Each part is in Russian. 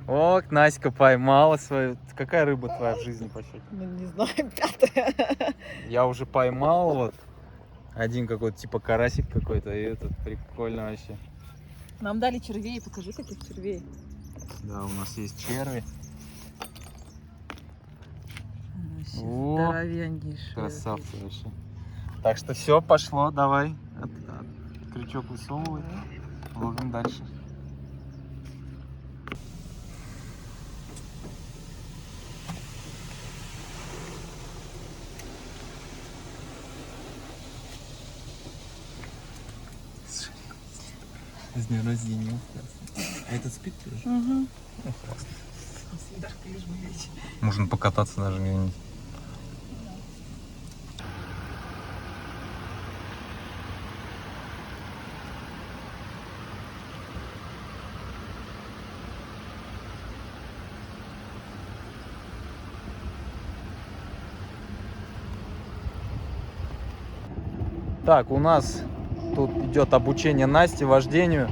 О, Наська поймала свою. Какая рыба твоя в жизни по счету? Ну, не знаю, 5-я. Я уже поймал вот один какой-то типа карасик какой-то, и этот прикольно вообще. Нам дали червей, покажи, каких червей. Да, у нас есть черви. Вообще О, здоровеннейшие. красавцы вообще. Так что все, пошло, давай. Крючок высовывай. Ловим дальше. С днем рождения. А этот спит тоже? Угу. Ну, классно. Можно покататься даже где-нибудь. Так, у нас тут идет обучение Насти вождению.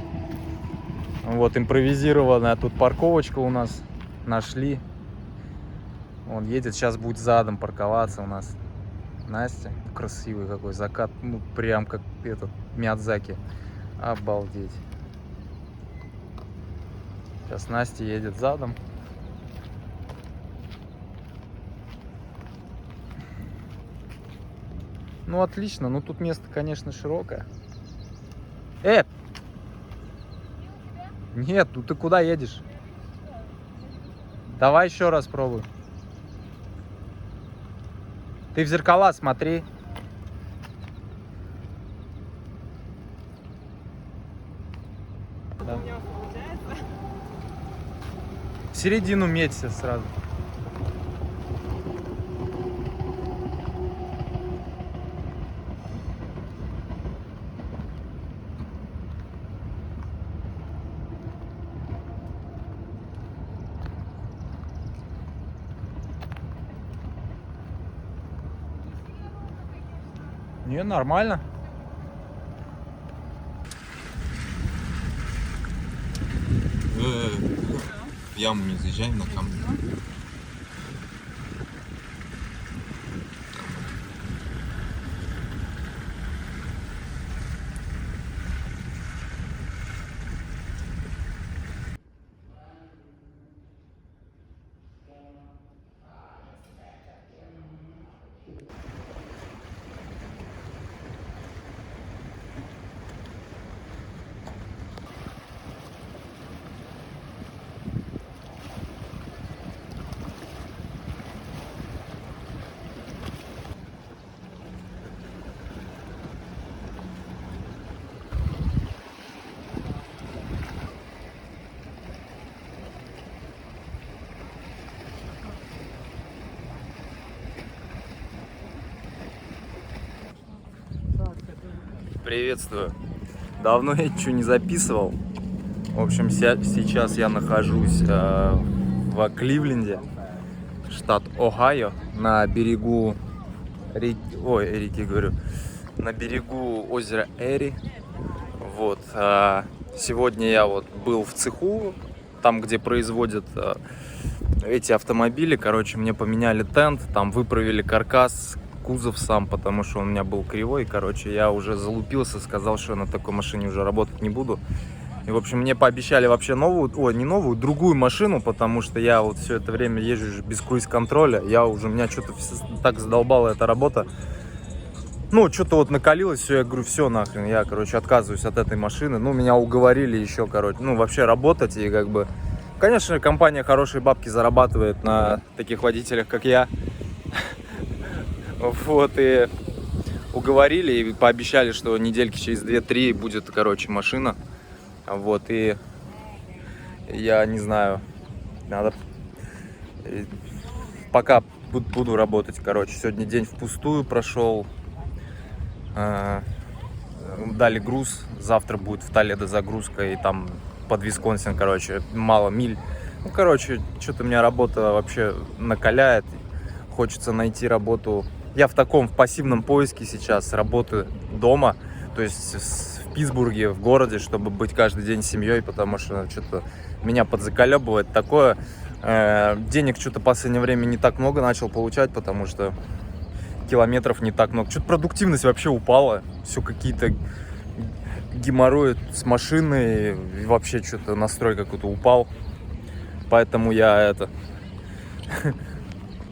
Вот импровизированная тут парковочка у нас нашли. Он едет, сейчас будет задом парковаться у нас. Настя, красивый какой закат, ну прям как этот Миядзаки. Обалдеть. Сейчас Настя едет задом. Ну отлично, ну тут место, конечно, широкое. Нет, ну ты куда едешь? Давай еще раз пробуй. Ты в зеркала смотри. Да. В середину меться сразу. Не, нормально. В яму не заезжаем, на камни. Приветствую. Давно я ничего не записывал. В общем, сейчас я нахожусь в Кливленде, штат Огайо, на берегу на берегу озера Эри. Вот. Сегодня я вот был в цеху, там, где производят эти автомобили. Короче, мне поменяли тент, там выправили каркас, кузов сам, потому что он у меня был кривой. Короче, я уже залупился, сказал, что я на такой машине уже работать не буду. И, в общем, мне пообещали вообще другую машину, потому что я вот все это время езжу без круиз-контроля. Меня что-то так задолбала эта работа. Ну, что-то вот накалилось, все, я говорю, все нахрен, я, короче, отказываюсь от этой машины. Ну, меня уговорили еще, короче, вообще работать и как бы... Конечно, компания хорошие бабки зарабатывает на таких водителях, как я. Вот, и уговорили, и пообещали, что недельки через 2-3 будет, короче, машина. Вот, и я не знаю, надо... Пока буду работать, короче. Сегодня день впустую прошел. Дали груз, завтра будет в Толедо загрузка, и там под Висконсин, короче, мало миль. Ну, короче, что-то меня работа вообще накаляет. Хочется найти работу. Я в пассивном поиске сейчас, работы дома. То есть Питтсбурге, в городе, чтобы быть каждый день с семьей, потому что что-то меня подзаколебывает такое. Денег что-то в последнее время не так много начал получать, потому что километров не так много. Что-то продуктивность вообще упала. Все какие-то геморрои с машиной. И вообще что-то настрой какой-то упал. Поэтому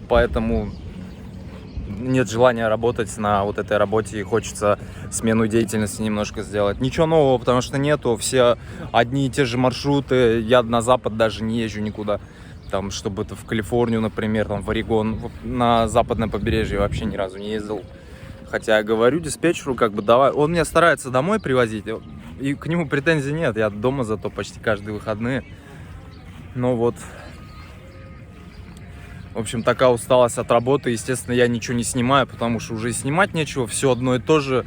Поэтому нет желания работать на вот этой работе. И хочется смену деятельности немножко сделать. Ничего нового, потому что нету. Все одни и те же маршруты. Я на запад даже не езжу никуда. Там, чтобы это в Калифорнию, например, там в Орегон, на западное побережье вообще ни разу не ездил. Хотя я говорю диспетчеру, как бы давай, он меня старается домой привозить, и к нему претензий нет, я дома зато почти каждые выходные. Но вот, в общем, такая усталость от работы, естественно, я ничего не снимаю, потому что уже и снимать нечего, все одно и то же.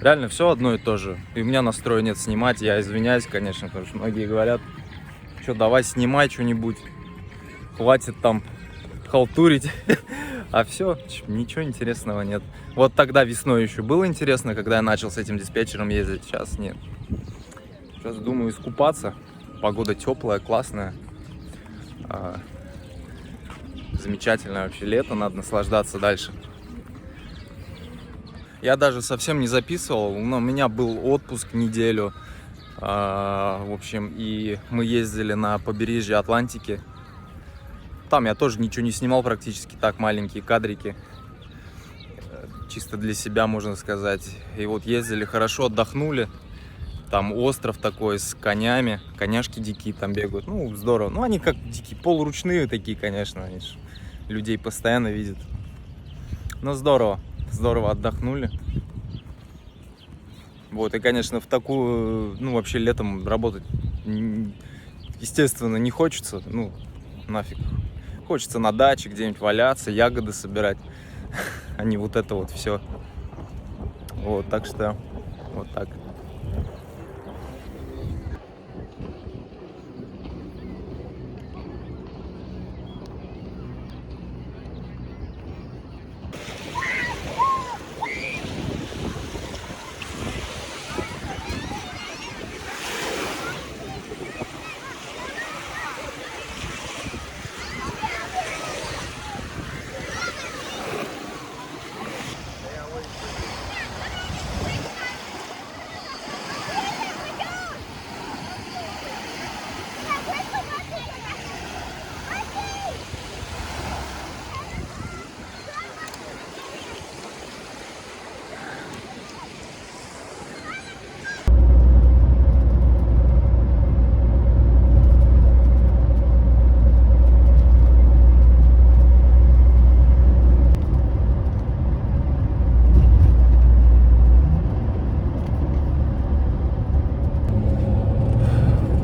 Реально все одно и то же. И у меня настроя нет снимать, я извиняюсь, конечно, потому что многие говорят, что давай снимай что-нибудь, хватит там халтурить, а все, ничего интересного нет. Вот тогда весной еще было интересно, когда я начал с этим диспетчером ездить, сейчас нет. Сейчас думаю искупаться, погода теплая, классная, замечательное вообще лето, надо наслаждаться дальше. Я даже совсем не записывал, но у меня был отпуск неделю. В общем, и мы ездили на побережье Атлантики. Там я тоже ничего не снимал практически, так маленькие кадрики. Чисто для себя, можно сказать. И вот ездили, хорошо отдохнули. Там остров такой с конями. Коняшки дикие там бегают. Ну, здорово. Ну, они как дикие, полуручные такие, конечно. Они ж людей постоянно видят. Но здорово. Здорово отдохнули. Вот, и, конечно, в такую, ну, вообще летом работать, естественно, не хочется, ну, нафиг. Хочется на даче где-нибудь валяться, ягоды собирать, а не вот это вот все. Вот, так что, вот так.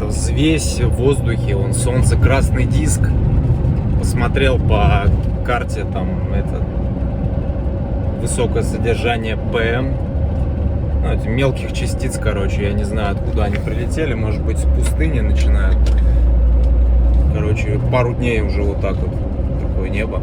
Взвесь в воздухе, он солнце-красный диск. Посмотрел по карте, там это высокое содержание ПМ. Ну, это мелких частиц, короче, я не знаю, откуда они прилетели, может быть, с пустыни начинают. Короче, пару дней уже вот так вот такое небо.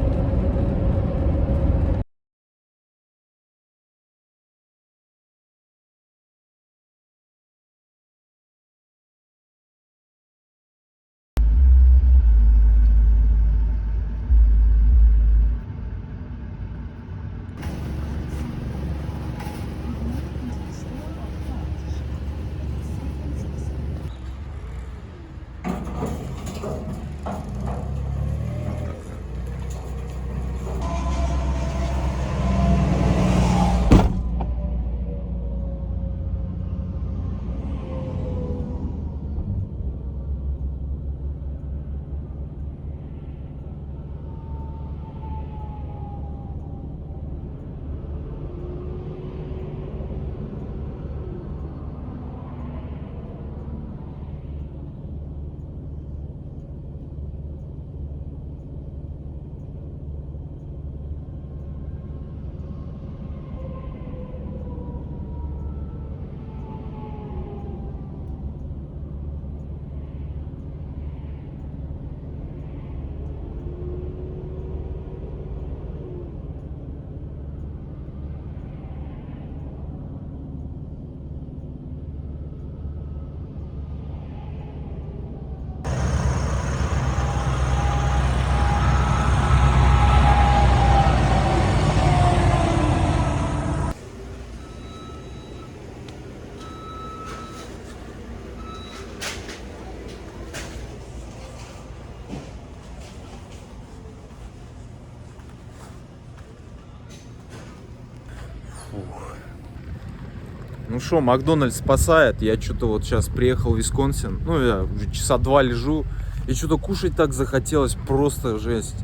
Ну что, Макдональдс спасает. Я что-то вот сейчас приехал в Висконсин. Ну, я уже часа 2 лежу. И что-то кушать так захотелось. Просто жесть.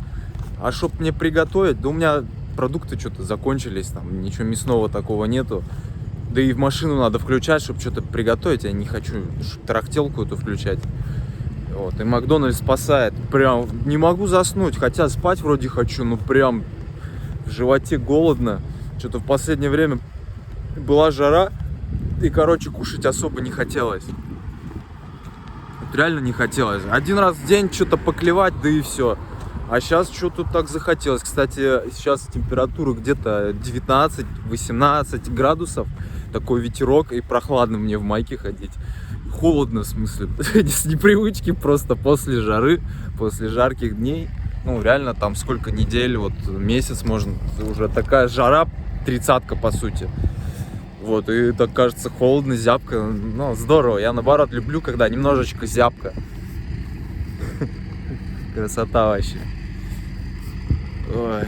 А чтоб мне приготовить, да у меня продукты что-то закончились. Там ничего мясного такого нету. Да и в машину надо включать, чтобы что-то приготовить. Я не хочу тарахтелку эту включать. Вот. И Макдональдс спасает. Прям не могу заснуть. Хотя спать вроде хочу, но прям в животе голодно. Что-то в последнее время была жара. И, короче, кушать особо не хотелось. Вот реально не хотелось. Один раз в день что-то поклевать, да и все. А сейчас что-то так захотелось. Кстати, сейчас температура где-то 19-18 градусов. Такой ветерок, и прохладно мне в майке ходить. Холодно, в смысле. С непривычки просто после жары, после жарких дней. Ну, реально, там сколько недель, вот месяц можно. Уже такая жара, 30-ка по сути. Вот, и так кажется холодно, зябко. Ну, здорово. Я наоборот люблю, когда немножечко зябко. Красота вообще. Ой.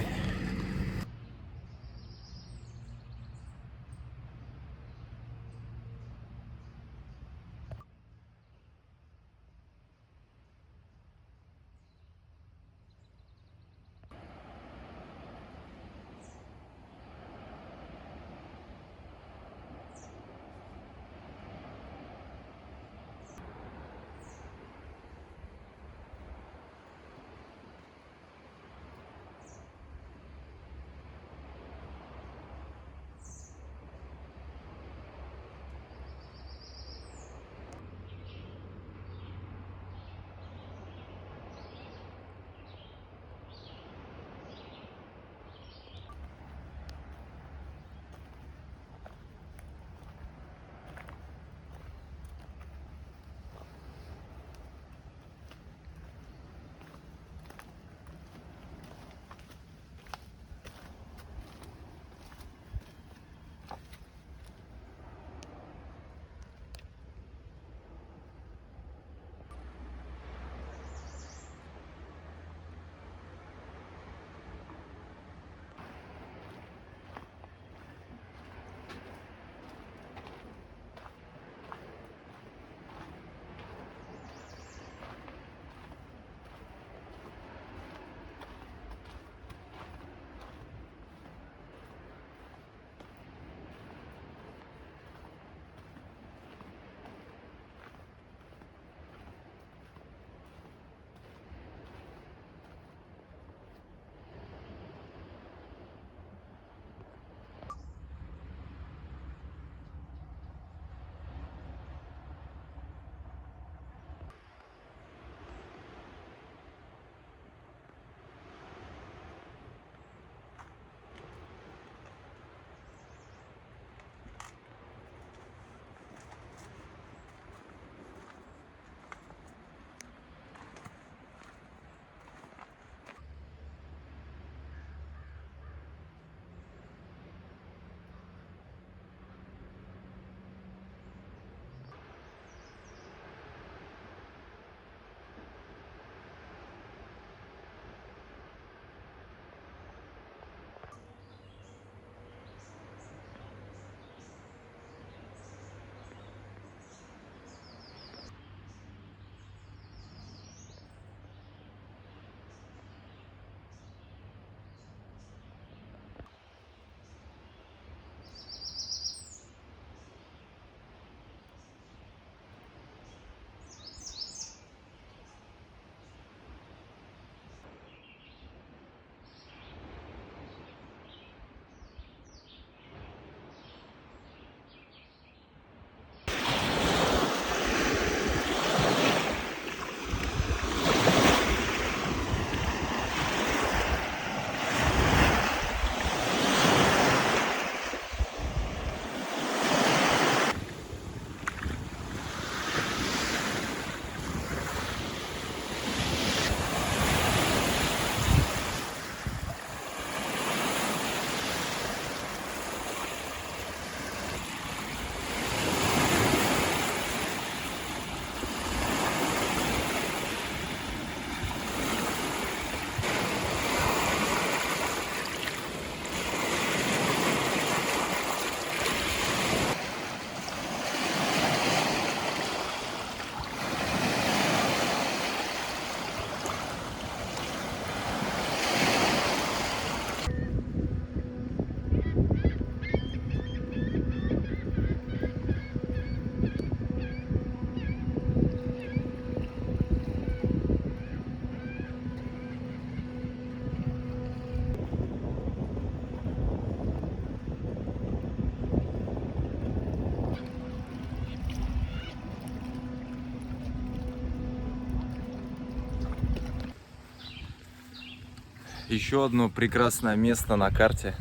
Еще одно прекрасное место на карте.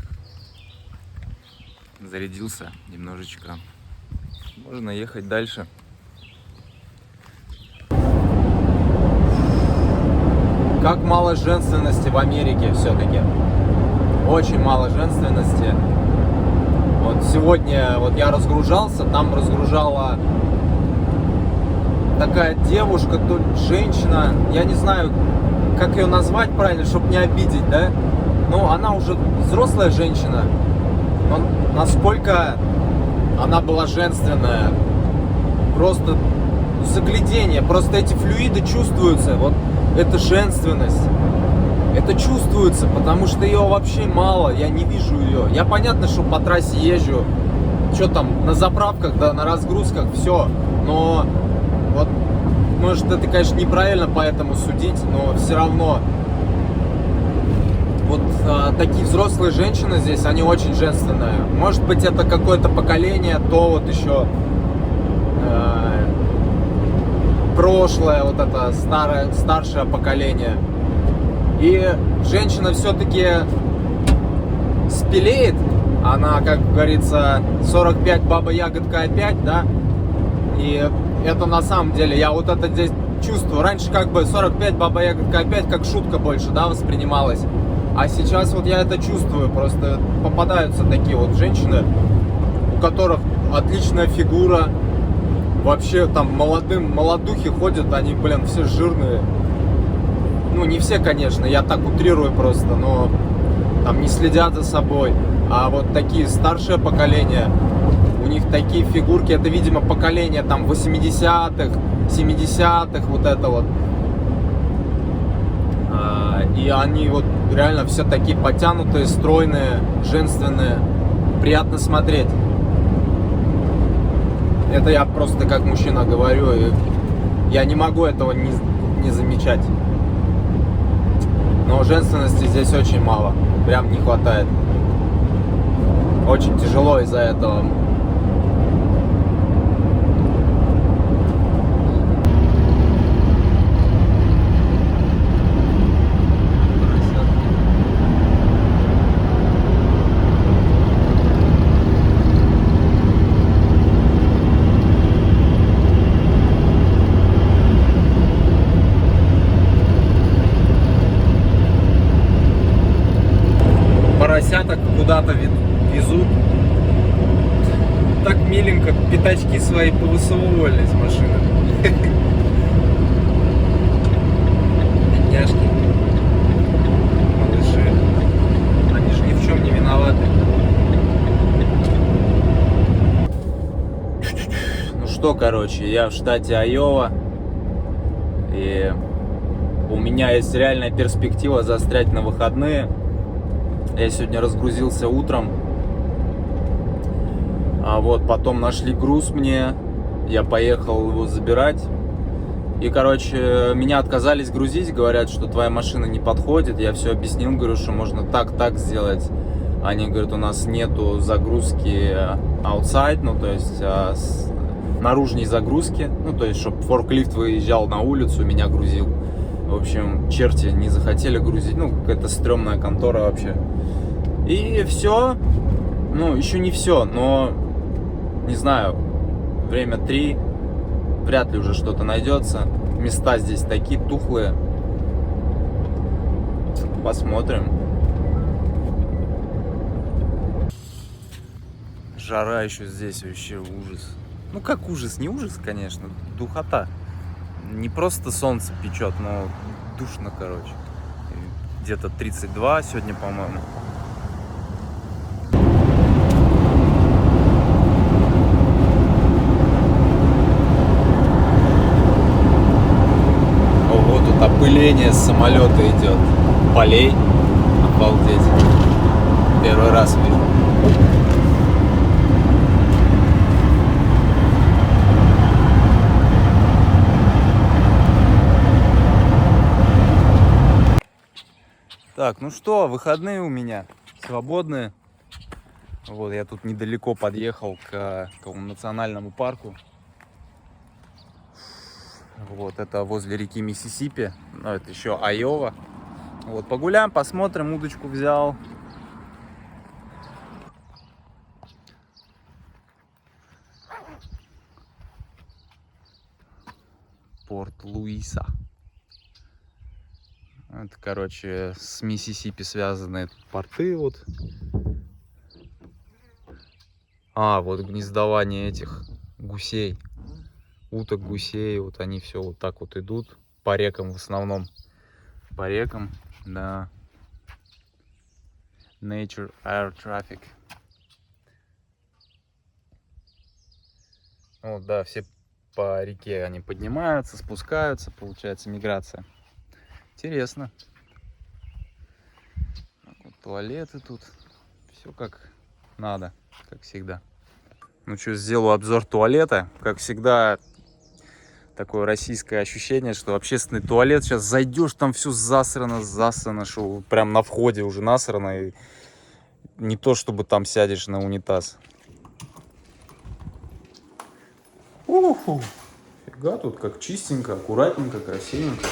Зарядился немножечко. Можно ехать дальше. Как мало женственности в Америке все-таки. Очень мало женственности. Вот сегодня вот я разгружался, там разгружала такая девушка, тут женщина, я не знаю, как ее назвать правильно, чтобы не обидеть, да? Ну, она уже взрослая женщина, но насколько она была женственная, просто заглядение, просто эти флюиды чувствуются, вот эта женственность, это чувствуется, потому что ее вообще мало, я не вижу ее. Я понятно, что по трассе езжу, что там, на заправках, да, на разгрузках, все, но вот, может, это, конечно, неправильно поэтому судить, но все равно вот такие взрослые женщины здесь, они очень женственные. Может быть, это какое-то поколение, то вот еще прошлое, вот это старшее поколение. И женщина все-таки спелеет, она, как говорится, 45 баба ягодка опять, да, и это на самом деле, я вот это здесь чувствую. Раньше как бы 45 баба ягодка опять как шутка больше, да, воспринималась. А сейчас вот я это чувствую, просто попадаются такие вот женщины, у которых отличная фигура, вообще там молодухи ходят, они, блин, все жирные. Ну, не все, конечно, я так утрирую просто, но там не следят за собой. А вот такие старшее поколение, у них такие фигурки, это, видимо, поколение там 80-х, 70-х, вот это вот. И они вот реально все такие подтянутые, стройные, женственные. Приятно смотреть. Это я просто как мужчина говорю, и я не могу этого не замечать. Но женственности здесь очень мало, прям не хватает. Очень тяжело из-за этого. Поросяток куда-то везут. Так миленько, пятачки свои повысовывали из машины. Бедняжки. Малыши. Они же ни в чем не виноваты. Ну что, короче, я в штате Айова. И у меня есть реальная перспектива застрять на выходные. Я сегодня разгрузился утром, а вот потом нашли груз мне, я поехал его забирать. И, короче, меня отказались грузить, говорят, что твоя машина не подходит. Я все объяснил, говорю, что можно так сделать. Они говорят, у нас нету загрузки outside, ну то есть наружной загрузки, ну то есть, чтобы форклифт выезжал на улицу, меня грузил. В общем, черти не захотели грузить, ну какая-то стрёмная контора вообще. И все, ну еще не все, но не знаю, время 3, вряд ли уже что-то найдется. Места здесь такие тухлые. Посмотрим. Жара еще здесь вообще ужас. Ну как ужас, не ужас, конечно, духота. Не просто солнце печет, но душно, короче. Где-то 32 сегодня, по-моему. Ого, тут опыление с самолета идет. Полей. Обалдеть. Первый раз вижу. Так, ну что, выходные у меня свободные. Вот, я тут недалеко подъехал к национальному парку. Вот, это возле реки Миссисипи. Ну, это еще Айова. Вот, погуляем, посмотрим, удочку взял. Порт-Луиса. Это, короче, с Миссисипи связаны порты вот. А, вот гнездование этих гусей. Уток, гусей. Вот они все вот так вот идут. По рекам в основном. По рекам, да. Nature Air Traffic. Вот, да, все по реке они поднимаются, спускаются. Получается миграция. Интересно. Вот туалеты тут. Все как надо, как всегда. Ну что, сделаю обзор туалета. Как всегда, такое российское ощущение, что общественный туалет, сейчас зайдешь, там все засрано, что прям на входе уже насрано. И не то, чтобы там сядешь на унитаз. Уху. Фига, тут как чистенько, аккуратненько, красивенько.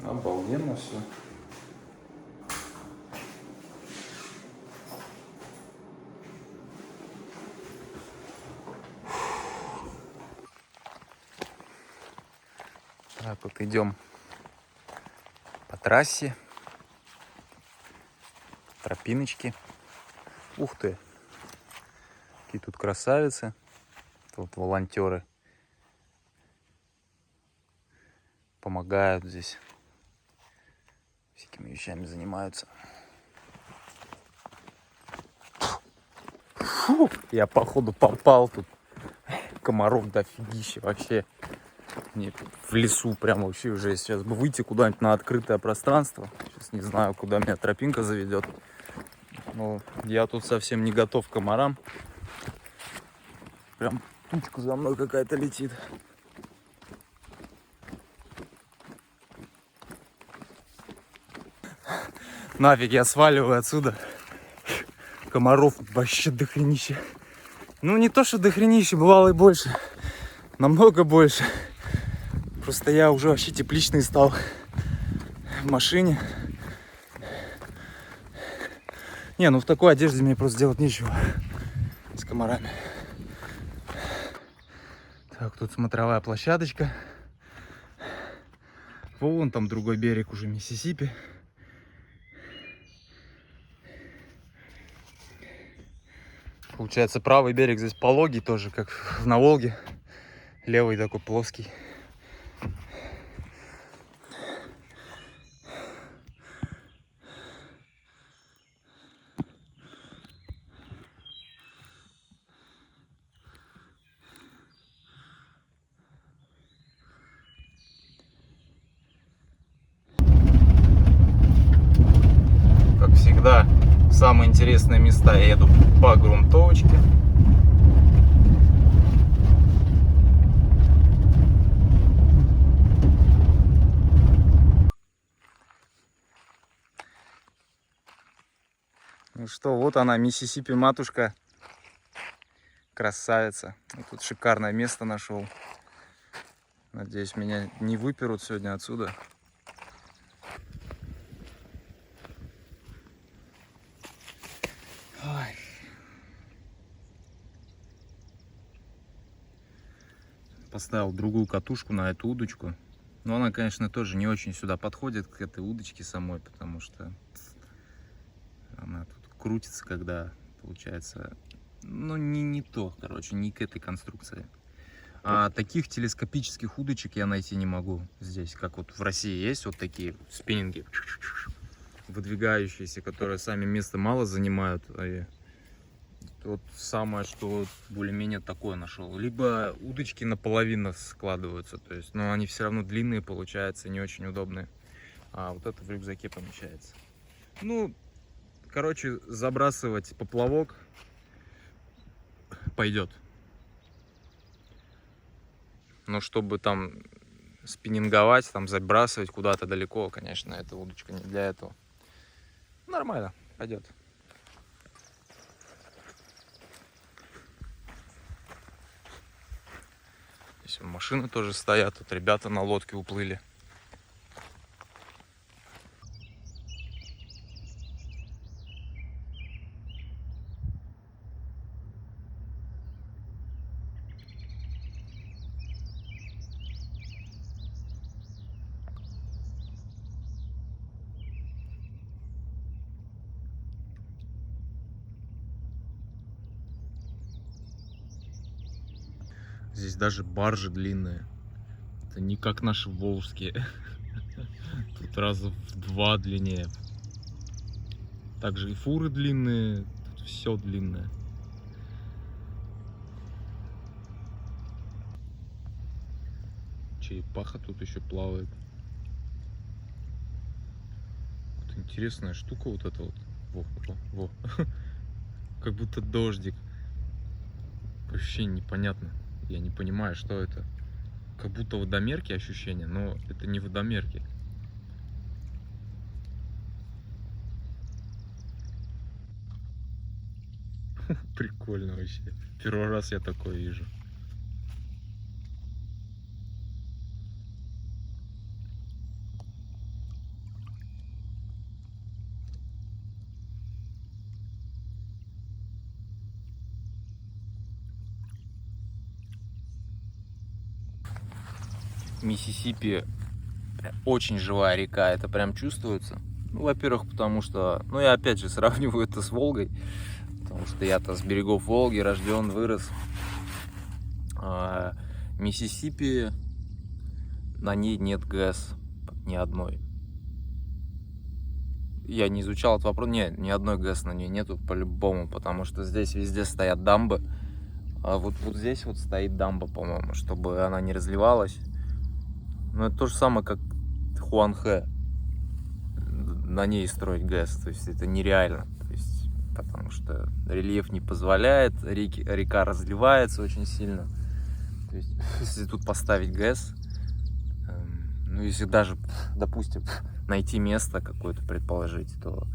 Обалденно все. Так вот идем по трассе. Тропиночки. Ух ты. Какие тут красавицы. Тут волонтеры помогают здесь. Всякими вещами занимаются. Фу, я походу попал тут. Комаров дофигища вообще. Нет, в лесу прям вообще уже сейчас бы выйти куда-нибудь на открытое пространство. Сейчас не знаю, куда меня тропинка заведет. Но я тут совсем не готов к комарам. Прям тучка за мной какая-то летит. Нафиг, я сваливаю отсюда. Комаров вообще дохренище. Ну не то, что дохренище, бывало и больше. Намного больше. Просто я уже вообще тепличный стал в машине. Не, ну в такой одежде мне просто делать нечего с комарами. Так, тут смотровая площадочка. Вон там другой берег уже Миссисипи. Получается, правый берег здесь пологий тоже, как на Волге. Левый такой плоский. Как всегда, самые интересные места я еду по грунтовочке. Ну что, вот она, Миссисипи матушка. Красавица. Я тут шикарное место нашел. Надеюсь, меня не выперут сегодня отсюда. Ой. Поставил другую катушку на эту удочку. Но она, конечно, тоже не очень сюда подходит, к этой удочке самой, потому что она тут крутится, когда получается, ну, не то, короче, не к этой конструкции. А таких телескопических удочек я найти не могу здесь, как вот в России есть вот такие спиннинги, выдвигающиеся, которые сами места мало занимают. И вот самое, что более-менее такое нашел. Либо удочки наполовину складываются, то есть, но они все равно длинные получаются, не очень удобные. А вот это в рюкзаке помещается. Ну, короче, забрасывать поплавок пойдет. Но чтобы там спиннинговать, там забрасывать куда-то далеко, конечно, эта удочка не для этого. Нормально, пойдет. Здесь машины тоже стоят, тут ребята на лодке уплыли. Здесь даже баржи длинные. Это не как наши волжские. Тут раза в 2 длиннее. Также и фуры длинные. Тут все длинное. Черепаха тут еще плавает. Вот интересная штука вот эта вот. Во, во, во. Как будто дождик. Вообще непонятно. Я не понимаю, что это. Как будто водомерки ощущения, но это не водомерки. Прикольно вообще. Первый раз я такое вижу. Миссисипи очень живая река, это прям чувствуется. Ну, во-первых, потому что, ну, я опять же сравниваю это с Волгой, потому что я-то с берегов Волги рожден, вырос. Миссисипи, на ней нет ГЭС ни одной. Я не изучал этот вопрос, нет, ни одной ГЭС на ней нету по-любому, потому что здесь везде стоят дамбы. А вот здесь вот стоит дамба, по-моему, чтобы она не разливалась. Но это то же самое, как Хуанхэ. На ней строить ГЭС, то есть это нереально. То есть, потому что рельеф не позволяет, река разливается очень сильно. То есть, если тут поставить ГЭС, ну если даже, допустим, найти место какое-то, предположить, то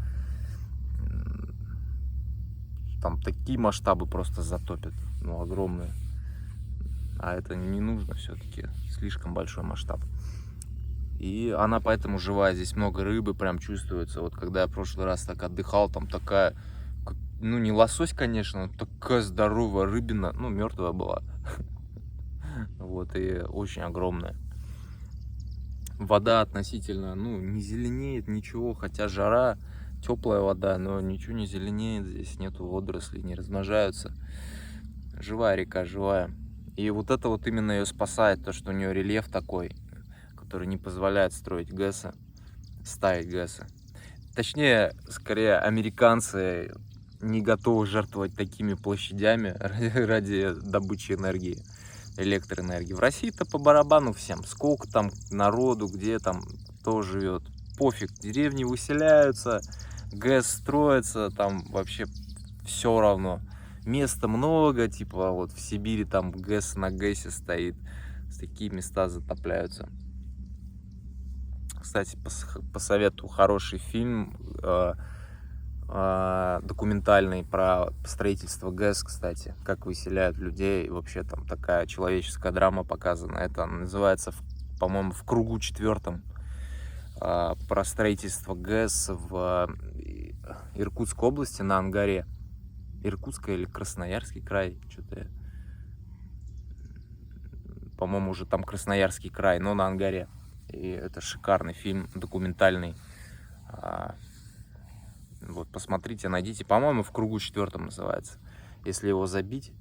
там такие масштабы просто затопят, ну, огромные. А это не нужно все-таки, слишком большой масштаб. И она поэтому живая, здесь много рыбы, прям чувствуется. Вот когда я в прошлый раз так отдыхал, там такая, ну не лосось, конечно, но такая здоровая рыбина, ну мертвая была. Вот, и очень огромная. Вода относительно, ну, не зеленеет ничего, хотя жара, теплая вода, но ничего не зеленеет, здесь нету водорослей, не размножаются. Живая река, живая. И вот это вот именно ее спасает, то, что у нее рельеф такой, который не позволяет строить ГЭСы, ставить ГЭСы. Точнее, скорее, американцы не готовы жертвовать такими площадями ради добычи энергии, электроэнергии. В России-то по барабану всем. Сколько там народу, где там кто живет. Пофиг, деревни выселяются, ГЭС строится, там вообще все равно. Места много, типа вот в Сибири там ГЭС на ГЭСе стоит. Такие места затопляются. Кстати, посоветую хороший фильм документальный про строительство ГЭС, кстати, как выселяют людей, вообще там такая человеческая драма показана. Это называется, по-моему, «В кругу четвертом», про строительство ГЭС в Иркутской области на Ангаре. Иркутская или Красноярский край, что-то, по-моему, уже там Красноярский край, но на Ангаре. И это шикарный фильм, документальный. Вот, посмотрите, найдите. По-моему, «В кругу четвертом» называется. Если его забить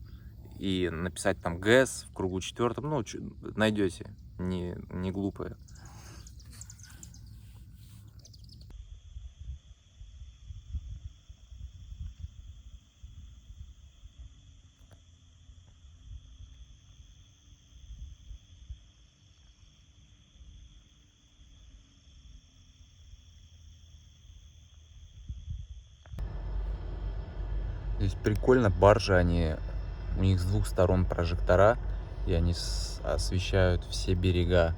и написать там ГЭС в кругу четвертом, ну, найдете. Не глупые. Здесь прикольно, баржи, у них с двух сторон прожектора, и они освещают все берега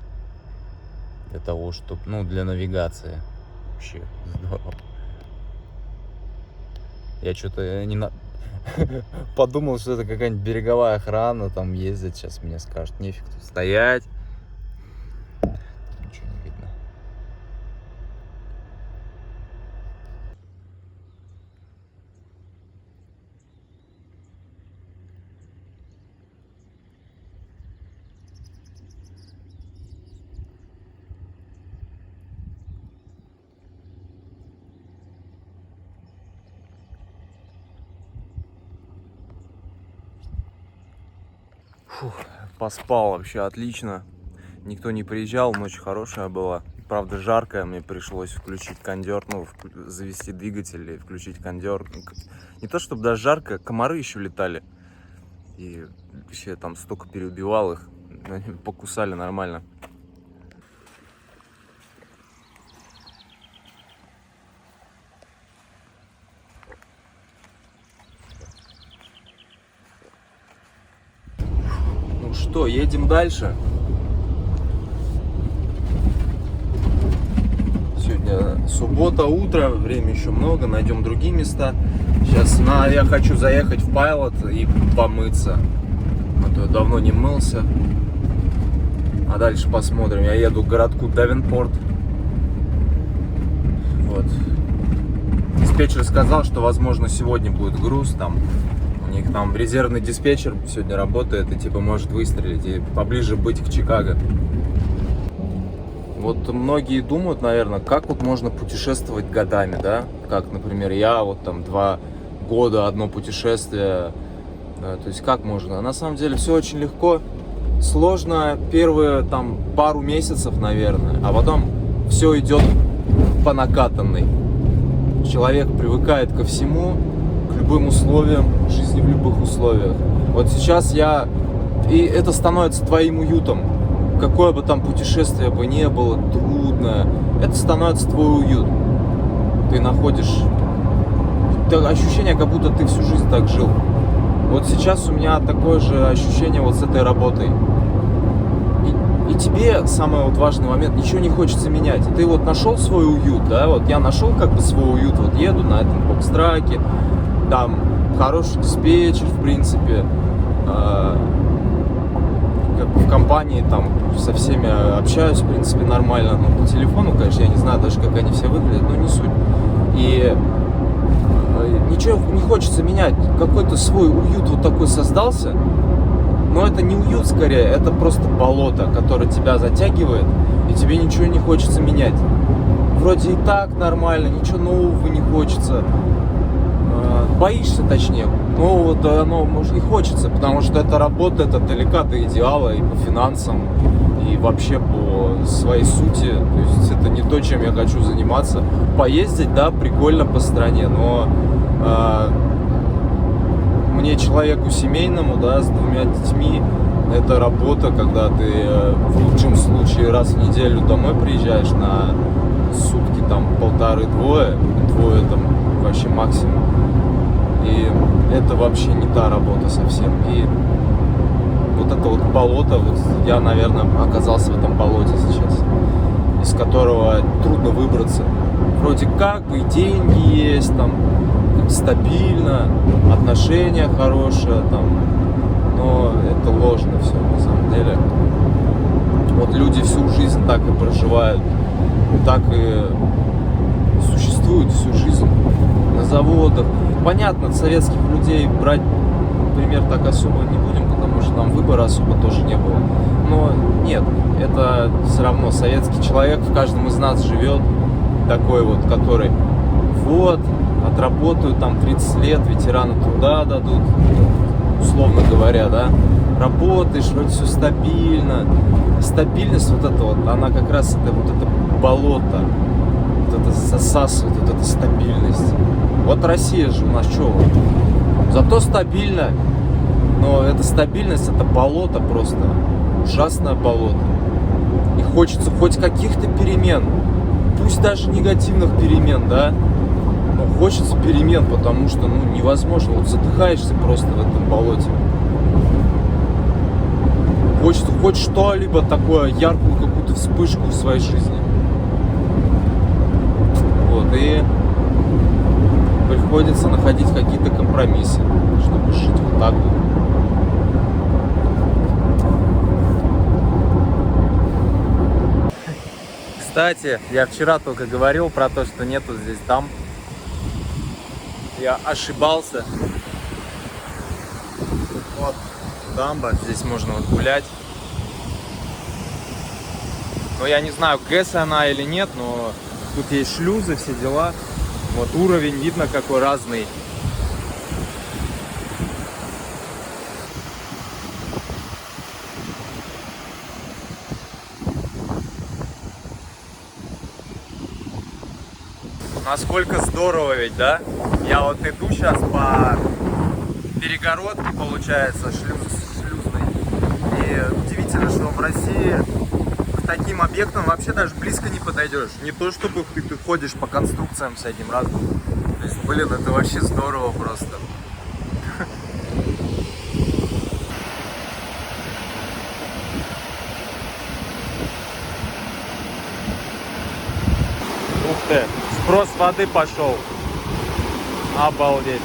для того, чтобы, ну, для навигации. Вообще здорово. Я что-то не подумал, что это какая-нибудь береговая охрана, там ездит, сейчас мне скажут, нефиг тут стоять. Ничего не видно. Поспал вообще отлично. Никто не приезжал, ночь хорошая была. Правда, жаркая, мне пришлось включить кондер, ну, завести двигатель и включить кондер. Не то чтобы даже жарко, комары еще летали. И вообще там столько переубивал их, покусали нормально. Ну что, едем дальше. Сегодня суббота, утро, время еще много, найдем другие места. Сейчас я хочу заехать в Пайлот и помыться. А то я давно не мылся. А дальше посмотрим. Я еду к городку Давенпорт. Вот. Диспетчер сказал, что возможно сегодня будет груз там. У них там резервный диспетчер сегодня работает и типа может выстрелить и поближе быть к Чикаго. Вот многие думают, наверное, как вот можно путешествовать годами, да? Как, например, я вот там 2 года, одно путешествие. Да, то есть как можно? На самом деле все очень легко. Сложно первые там пару месяцев, наверное, а потом все идет по накатанной. Человек привыкает ко всему, к любым условиям жизни, в любых условиях. Вот сейчас и это становится твоим уютом. Какое бы там путешествие бы ни было, трудное, это становится твой уют. Ты находишь ощущение, как будто ты всю жизнь так жил. Вот сейчас у меня такое же ощущение вот с этой работой. И тебе, самый вот важный момент, ничего не хочется менять. Ты вот нашел свой уют, да, вот я нашел как бы свой уют, вот еду на этом бокстраке, там хороший диспетчер, в принципе, в компании там со всеми общаюсь, в принципе, нормально. Ну, по телефону, конечно, я не знаю даже, как они все выглядят, но не суть. И ничего не хочется менять. Какой-то свой уют вот такой создался. Но это не уют скорее, это просто болото, которое тебя затягивает, и тебе ничего не хочется менять. Вроде и так нормально, ничего нового не хочется. Боишься, точнее. Но вот оно может и хочется, потому что эта работа, это далека до идеала и по финансам, и вообще по своей сути. То есть это не то, чем я хочу заниматься. Поездить, да, прикольно по стране, но мне, человеку семейному, да, с 2 детьми, это работа, когда ты в лучшем случае раз в неделю домой приезжаешь на сутки, там, 1,5-2, 2 там вообще максимум. И это вообще не та работа совсем. И вот это вот болото, вот я, наверное, оказался в этом болоте сейчас, из которого трудно выбраться. Вроде как бы и деньги есть, там, стабильно, отношения хорошие, там, но это ложно все на самом деле. Вот люди всю жизнь так и проживают, так и существуют всю жизнь на заводах. Понятно, советских людей брать пример так особо не будем, потому что там выбора особо тоже не было. Но нет, это все равно советский человек в каждом из нас живет, такой вот, который вот, отработают там 30 лет, ветераны труда дадут, условно говоря, да, работаешь, вроде все стабильно. Стабильность вот эта вот, она как раз это вот это болото, вот это засасывает, вот эта стабильность. Вот Россия же у нас что? Зато стабильно, но эта стабильность, это болото просто, ужасное болото. И хочется хоть каких-то перемен, пусть даже негативных перемен, да, но хочется перемен, потому что, ну, невозможно, вот задыхаешься просто в этом болоте. Хочется хоть что-либо такое, яркую какую-то вспышку в своей жизни. Вот, и приходится находить какие-то компромиссы, чтобы жить вот так вот. Кстати, я вчера только говорил про то, что нету здесь дамб. Я ошибался. Вот дамба, здесь можно вот гулять. Но я не знаю, ГЭС она или нет, но тут есть шлюзы, все дела. Вот уровень видно какой разный. Насколько здорово ведь, да? Я вот иду сейчас по перегородке, получается, шлюзной. И удивительно, что в России к таким объектам вообще даже близко не подойдешь. Не то, чтобы ты ходишь по конструкциям всяким разным. То есть, блин, это вообще здорово просто. Ух ты, сброс воды пошел. Обалдеть.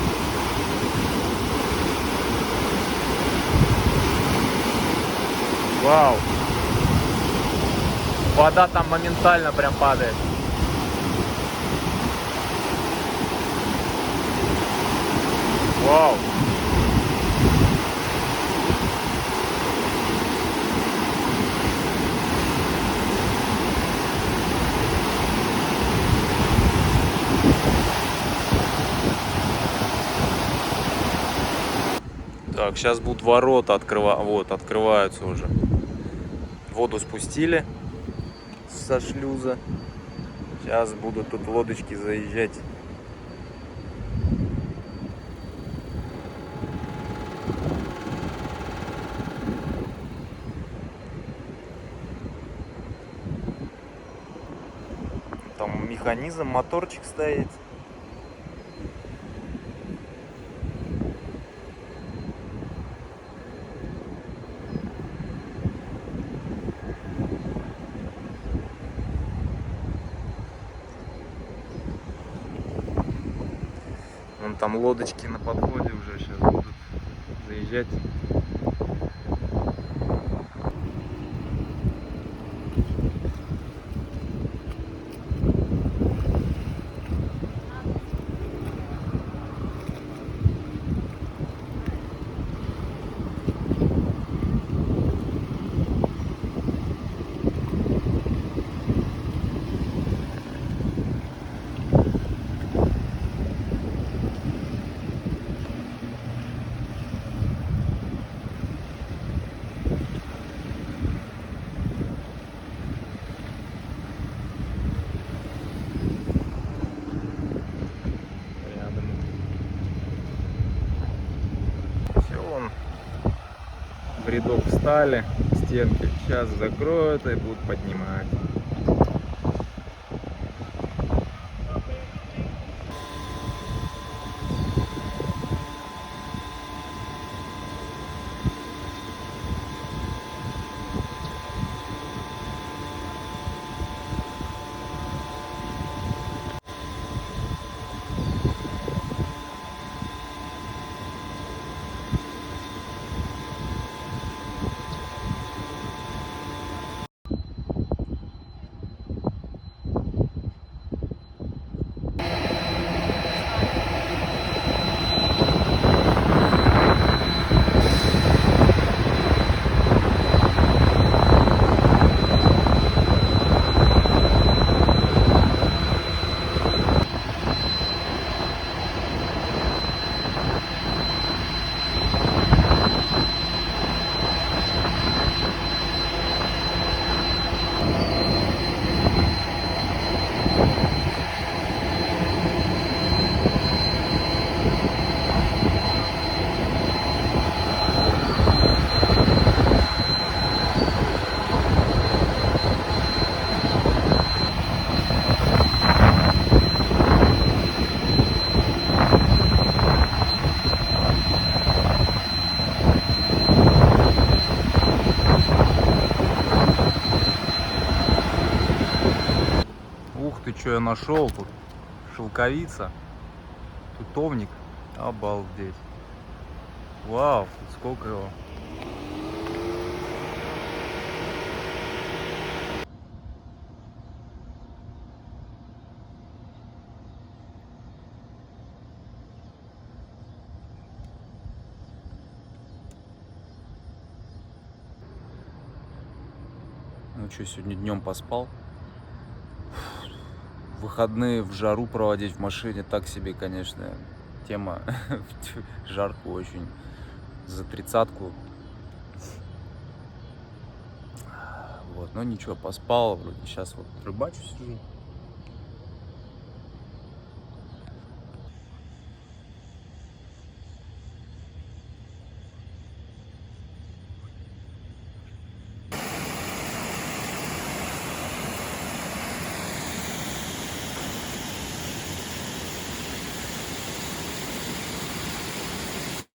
Вау. Вода там моментально прям падает. Вау. Так, сейчас будут ворота открывать. Вот, открываются уже. Воду спустили со шлюза. Сейчас будут тут лодочки заезжать. Там механизм, моторчик стоит. Вон там лодочки на подходе уже сейчас будут заезжать. В рядок встали, стенки сейчас закроют и будут поднимать. Ух ты, что я нашел тут? Шелковица, тутовник, обалдеть. Вау, сколько его. Ну что, сегодня днем поспал. Выходные в жару проводить в машине так себе, конечно, тема. Жарко очень. За 30-ку. Вот, но ничего, поспал. Вроде сейчас вот рыбачу сижу.